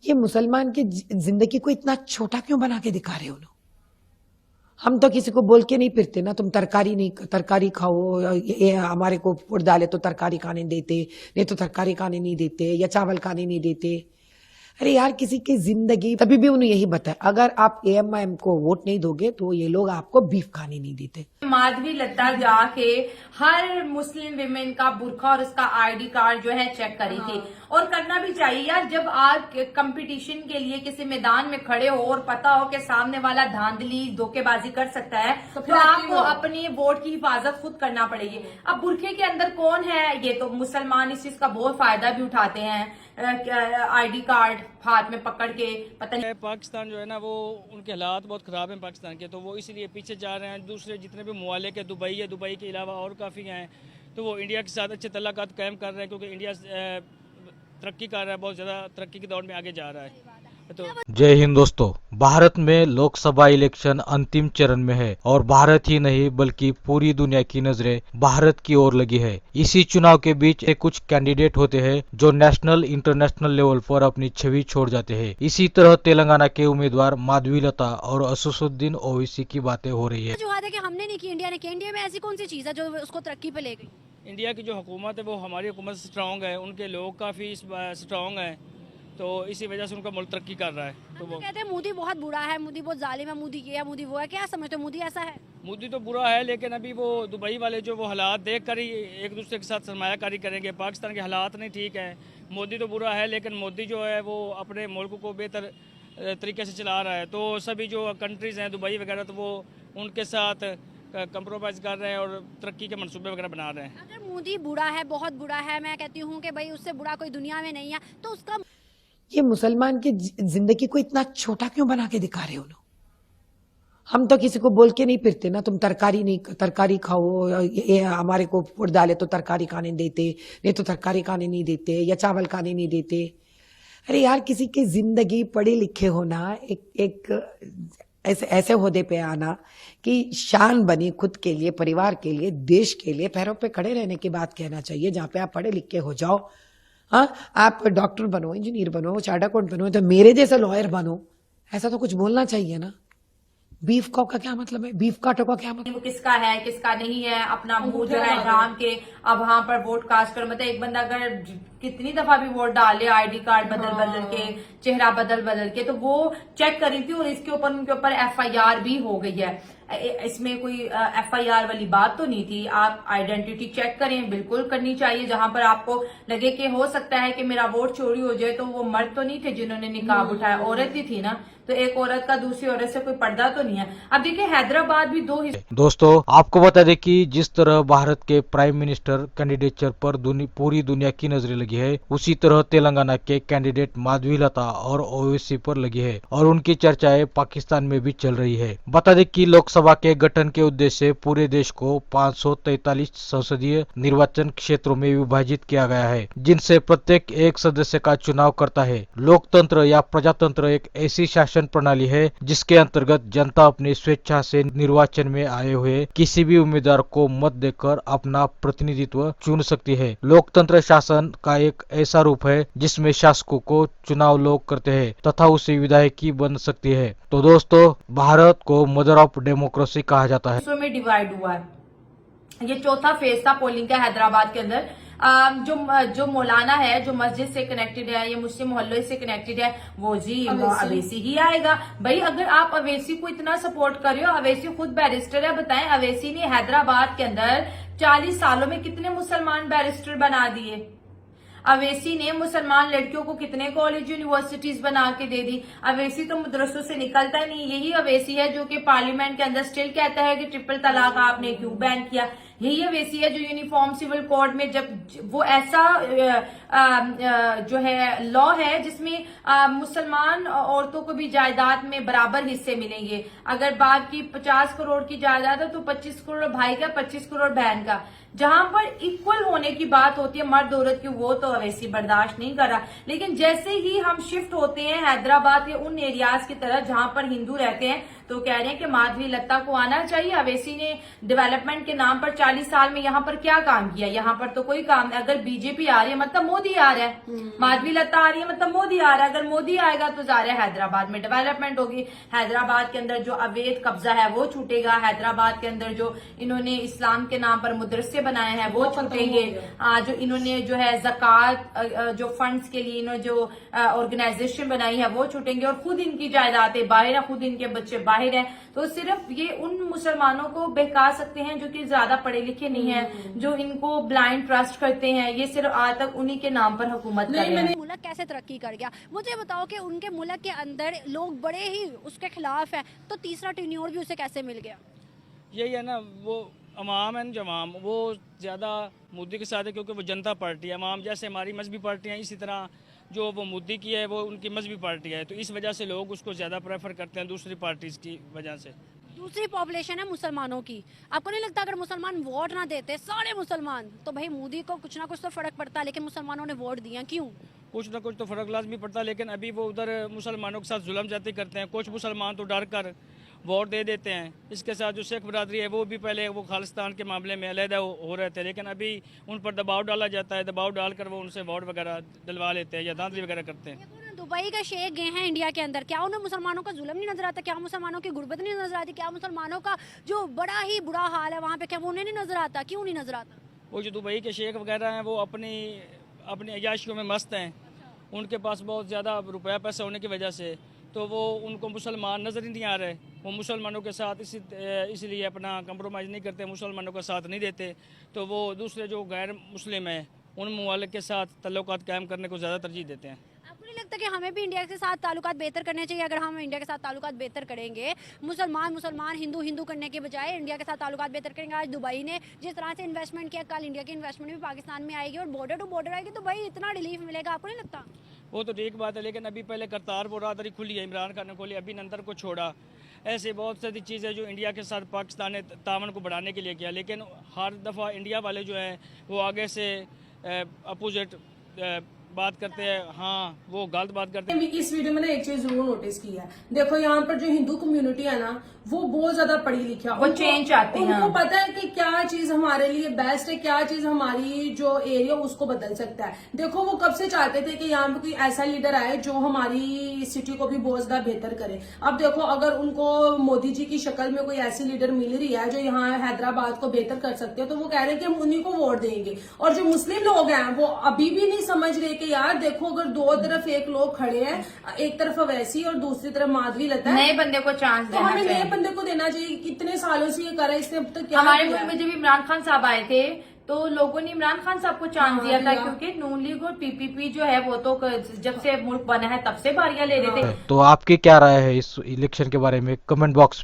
ये मुसलमान की जिंदगी को इतना छोटा क्यों बना के दिखा रहे हो लोग? हम तो किसी को बोल के नहीं फिरते ना, तुम तरकारी खाओ, ये हमारे को वोट डाले तो तरकारी खाने देते, नहीं तो तरकारी खाने नहीं देते, या चावल खाने नहीं देते। अरे यार, किसी की जिंदगी, तभी भी उन्हें यही बताया, अगर आप एएमआईएम को वोट नहीं दोगे तो ये लोग आपको बीफ खाने नहीं देते। माधवी लता जाके हर मुस्लिम विमेन का बुरखा और उसका आईडी कार्ड जो है चेक करी थी। और करना भी चाहिए यार, जब आप कंपटीशन के लिए किसी मैदान में खड़े हो और पता हो कि सामने वाला धांधली धोखेबाजी कर सकता है, तो आपको अपनी वोट की हिफाजत खुद करना पड़ेगी। अब बुरखे के अंदर कौन है, ये तो मुसलमान इस चीज का बहुत फायदा भी उठाते हैं, आईडी कार्ड हाथ में पकड़ के। पता नहीं, पाकिस्तान जो है ना, वो उनके हालात बहुत ख़राब हैं पाकिस्तान के, तो वो इसीलिए पीछे जा रहे हैं। दूसरे जितने भी ममालिक है, दुबई है, दुबई के अलावा और काफ़ी हैं, तो वो इंडिया के साथ अच्छे तल्लुकात कायम कर रहे हैं, क्योंकि इंडिया तरक्की कर रहा है, बहुत ज़्यादा तरक्की की दौड़ में आगे जा रहा है। तो जय हिंद दोस्तों। भारत में लोकसभा इलेक्शन अंतिम चरण में है और भारत ही नहीं बल्कि पूरी दुनिया की नजरें भारत की ओर लगी है। इसी चुनाव के बीच कुछ कैंडिडेट होते हैं जो नेशनल इंटरनेशनल लेवल पर अपनी छवि छोड़ जाते हैं। इसी तरह तेलंगाना के उम्मीदवार माधवी लता और असदुद्दीन ओवैसी की बातें हो रही है। जो है कि हमने नहीं की, इंडिया ने की। इंडिया में ऐसी कौन सी चीज है जो उसको तरक्की पे ले गई? इंडिया की जो हुकूमत है वो हमारी हुकूमत से स्ट्रांग है, उनके लोग काफ़ी स्ट्रांग हैं, तो इसी वजह से उनका मुल्क तरक्की कर रहा है। तो वो कहते हैं मोदी बहुत बुरा है, मोदी बहुत जालिम है, मोदी ये है, मोदी वो है। क्या समझते हो, मोदी ऐसा है? मोदी तो बुरा है, लेकिन अभी वो दुबई वाले जो वो हालात देख कर ही एक दूसरे के साथ सरमायाकारी करेंगे। पाकिस्तान के हालात नहीं ठीक है। मोदी तो बुरा है, लेकिन मोदी जो है वो अपने मुल्क को बेहतर तरीके से चला रहा है। तो सभी जो कंट्रीज़ हैं दुबई वगैरह, तो वो उनके साथ कंप्रोमाइज़ कर रहे हैं और तरक्की के मंसूबे वगैरह बना रहे हैं। अगर मोदी बुरा है, बहुत बुरा है, मैं कहती हूँ कि भाई उससे बुरा कोई दुनिया में नहीं है, तो उसका ये मुसलमान की जिंदगी को इतना छोटा क्यों बना के दिखा रहे हो लोग? हम तो किसी को बोल के नहीं फिरते ना, तुम तरकारी खाओ, ये हमारे को वोट डाले तो तरकारी खाने देते, नहीं तो तरकारी खाने नहीं देते, या चावल खाने नहीं देते। अरे यार, किसी की जिंदगी, पढ़े लिखे होना, एक ऐसे ओहदे पे आना कि शान बनी खुद के लिए, परिवार के लिए, देश के लिए पैरों पे खड़े रहने की बात कहना चाहिए। जहाँ पे आप पढ़े लिखे हो जाओ, हाँ, आप डॉक्टर बनो, इंजीनियर बनो, चार्टर्ड अकाउंटेंट बनो, तो मेरे जैसे लॉयर बनो, ऐसा तो कुछ बोलना चाहिए ना। बीफ कॉक का क्या मतलब है? बीफ काटो का क्या मतलब? वो किसका है किसका नहीं है, अपना मुंह जो है ढांक के अब वहां पर वोट कास्ट करो। मतलब एक बंदा अगर कितनी दफा भी वोट डाले, आईडी कार्ड बदल बदल के, चेहरा बदल बदल के, तो वो चेक करी थी और इसके ऊपर उनके ऊपर एफआईआर भी हो गई है। इसमें कोई एफआईआर वाली बात तो नहीं थी। आप आइडेंटिटी चेक करें, बिल्कुल करनी चाहिए। जहां पर आपको लगे कि हो सकता है कि मेरा वोट चोरी हो जाए, तो वो मर्द तो नहीं थे जिन्होंने निकाब उठाया, औरत ही थी ना, तो एक औरत का दूसरी औरत से कोई पर्दा तो नहीं है। अब देखिए, हैदराबाद भी दो दोस्तों, आपको बता दें कि जिस तरह भारत के प्राइम मिनिस्टर कैंडिडेचर पर पूरी दुनिया की नजरें लगी है, उसी तरह तेलंगाना के कैंडिडेट माधवी लता और ओवैसी पर लगी है और उनकी चर्चाएं पाकिस्तान में भी चल रही है। बता दें कि लोकसभा के गठन के उद्देश्य से पूरे देश को 543 संसदीय निर्वाचन क्षेत्रों में विभाजित किया गया है, जिनसे प्रत्येक एक सदस्य का चुनाव करता है। लोकतंत्र या प्रजातंत्र एक ऐसी शासन प्रणाली है जिसके अंतर्गत जनता अपनी स्वेच्छा से निर्वाचन में आए हुए किसी भी उम्मीदवार को मत देकर अपना प्रतिनिधित्व चुन सकती है। लोकतंत्र शासन का एक ऐसा रूप है जिसमें शासकों को चुनाव लोग करते हैं तथा उसे विधायकी बन सकती है। तो दोस्तों, भारत को मदर ऑफ डेमोक्रेसी कहा जाता है। हिस्सों में डिवाइड हुआ है। ये चौथा फेज था पोलिंग का हैदराबाद के अंदर। जो मौलाना है, जो मस्जिद से कनेक्टेड है, ये मुस्लिम मोहल्ले से कनेक्टेड है, वो जी अवैसी ही आएगा। भाई, अगर आप अवैसी को इतना सपोर्ट कर रहे हो, अवैसी खुद बैरिस्टर है, बताएं अवैसी ने हैदराबाद के अंदर 40 सालों में कितने मुसलमान बैरिस्टर बना दिए? अवैसी ने मुसलमान लड़कियों को कितने कॉलेज यूनिवर्सिटीज बना के दे दी? अवैसी तो मदरसों से निकलता ही नहीं। यही अवैसी है जो कि पार्लियामेंट के अंदर स्टिल कहता है कि ट्रिपल तलाक आपने क्यों बैन किया। यही अवैसी है जो यूनिफॉर्म सिविल कोड में, जब वो ऐसा जो है लॉ है जिसमें मुसलमान औरतों को भी जायदाद में बराबर हिस्से मिलेंगे। अगर बाप की 50 करोड़ की जायदाद है तो 25 करोड़ भाई का, 25 करोड़ बहन का। जहां पर इक्वल होने की बात होती है मर्द औरत की, वो तो अवैसी बर्दाश्त नहीं कर रहा। लेकिन जैसे ही हम शिफ्ट होते हैं हैदराबाद के उन एरियाज की तरफ जहां पर हिंदू रहते हैं, तो कह रहे हैं कि माधवी लता को आना चाहिए। अवैसी ने डेवलपमेंट के नाम पर 40 साल में यहाँ पर क्या काम किया? यहाँ पर तो कोई काम नहीं। अगर बीजेपी आ रही है मतलब मोदी आ रहा है, माधवी लता आ रही है मतलब मोदी आ रहा है। अगर मोदी आएगा तो जा रहा है हैदराबाद में डेवलपमेंट होगी, हैदराबाद के अंदर जो अवैध कब्जा है वो छूटेगा, हैदराबाद के अंदर जो इन्होंने इस्लाम के नाम पर मदरसे बनाए हैं वो छूटेंगे, जो इन्होंने जो है ज़कात जो फंड्स के लिए इन्होंने जो ऑर्गेनाइजेशन बनाई है वो छूटेंगे, और खुद इनकी जायदादें बाहर है, खुद इनके बच्चे बाहर है। तो सिर्फ ये उन मुसलमानों को बहका सकते हैं जो कि ज्यादा पढ़े लिखे नहीं है, जो इनको ब्लाइंड ट्रस्ट करते हैं। ये सिर्फ आज तक उन्हीं के नाम पर हुकूमत कर रहे हैं। मुल्क कैसे तरक्की कर गया? मुझे बताओ कि उनके मुल्क के अंदर लोग बड़े ही उसके खिलाफ है, तो तीसरा टेन्योर भी उसे कैसे मिल गया? यही है ना, वो अवाम है जो अवाम वो ज़्यादा मोदी के साथ है, क्योंकि वो जनता पार्टी है। अवाम जैसे हमारी मजहबी पार्टियाँ, इसी तरह जो वो मोदी की है वो उनकी मजहबी पार्टी है, तो इस वजह से लोग उसको ज़्यादा प्रेफर करते हैं दूसरी पार्टीज़ की वजह से। दूसरी पॉपुलेशन है मुसलमानों की। आपको नहीं लगता अगर मुसलमान वोट ना देते, सारे मुसलमान, तो भाई मोदी को कुछ ना कुछ तो फर्क पड़ता, लेकिन मुसलमानों ने वोट दिया क्यों? कुछ ना कुछ तो फ़र्क लाजमी पड़ता, लेकिन अभी वो उधर मुसलमानों के साथ जुल्म ज्यादती करते हैं। कुछ मुसलमान तो डर कर वोट दे देते हैं। इसके साथ जो शेख बरादरी है वो भी पहले वो खालिस्तान के मामले में अलहदा हो रहे थे, लेकिन अभी उन पर दबाव डाला जाता है, दबाव डालकर वो उनसे वोट वगैरह दिलवा लेते हैं या धांधली वगैरह करते हैं। दुबई का शेख गए हैं इंडिया के अंदर, क्या उन्हें मुसलमानों का जुल्म नहीं नजर आता? क्या मुसलमानों की गुर्बत नहीं नजर आती? क्या मुसलमानों का जो बड़ा ही बुरा हाल है वहाँ पे, क्या वो उन्हें नहीं नजर आता? क्यों नहीं नजर आता? वो जो दुबई के शेख वगैरह हैं वो अपनी अयाशियों में मस्त हैं, उनके पास बहुत ज़्यादा रुपया पैसा होने की वजह से, तो वो उनको मुसलमान नज़र ही नहीं आ रहे। वो मुसलमानों के साथ इसलिए अपना कंप्रोमाइज़ नहीं करते, मुसलमानों का साथ नहीं देते, तो वो दूसरे जो गैर मुस्लिम हैं उन ममालिक के साथ तल्लुकात कायम करने को ज़्यादा तरजीह देते हैं। आपको नहीं लगता कि हमें भी इंडिया के साथ ताल्लुकात बेहतर करने चाहिए? अगर हम इंडिया के साथ ताल्लुकात बेहतर करेंगे, मुसलमान हिंदू करने के बजाय इंडिया के साथ ताल्लुकात बेहतर करेंगे। आज दुबई ने जिस तरह से इन्वेस्टमेंट किया, कल इंडिया की इन्वेस्टमेंट भी पाकिस्तान में आएगी और बॉर्डर टू बॉर्डर आएगी, तो भाई इतना रिलीफ मिलेगा। आपको नहीं लगता? वो तो ठीक बात है, लेकिन अभी पहले करतारपुर राहदारी खुली है, इमरान खान ने खोली, अभी नंतर को छोड़ा। ऐसे बहुत सारी चीज़ें जो इंडिया के साथ पाकिस्तान ने तावन को बढ़ाने के लिए किया, लेकिन हर दफ़ा इंडिया वाले जो हैं वो आगे से अपोजिट बात करते हैं। हाँ, वो गलत बात करते हैं। इस वीडियो में ना एक चीज जरूर नोटिस की है, देखो यहाँ पर जो हिंदू कम्युनिटी है ना वो बहुत ज्यादा पढ़ी लिखी है, वो चेंज चाहते हैं। उनको पता है कि क्या चीज हमारे लिए बेस्ट है, क्या चीज हमारी जो एरिया उसको बदल सकता है। देखो वो कब से चाहते थे कि यहाँ पे कोई ऐसा लीडर आए जो हमारी सिटी को भी बहुत ज्यादा बेहतर करे। अब देखो अगर उनको मोदी जी की शक्ल में कोई ऐसी लीडर मिल रही है जो यहाँ हैदराबाद को बेहतर कर सकते हो, तो वो कह रहे हैं कि हम उन्हीं को वोट देंगे। और जो मुस्लिम लोग हैं वो अभी भी नहीं समझ रहे कि यार देखो अगर दो तरफ एक लोग खड़े हैं, एक तरफ अवैसी और दूसरी तरफ माधवी लता है, नए बंदे को चांस तो देना हमें नए चाहिए। बंदे को देना चाहिए। कितने सालों से ये कर रहा है, इसने अब तक क्या हमारे किया? मुल्क में जब इमरान खान साहब आए थे तो लोगों ने इमरान खान साहब को चांस दिया था, क्योंकि नून लीग और पीपीपी जो है वो तो जब से मुल्क बना है तब से बारियां ले रहे थे। तो आपकी क्या राय है इस इलेक्शन के बारे में? Comment box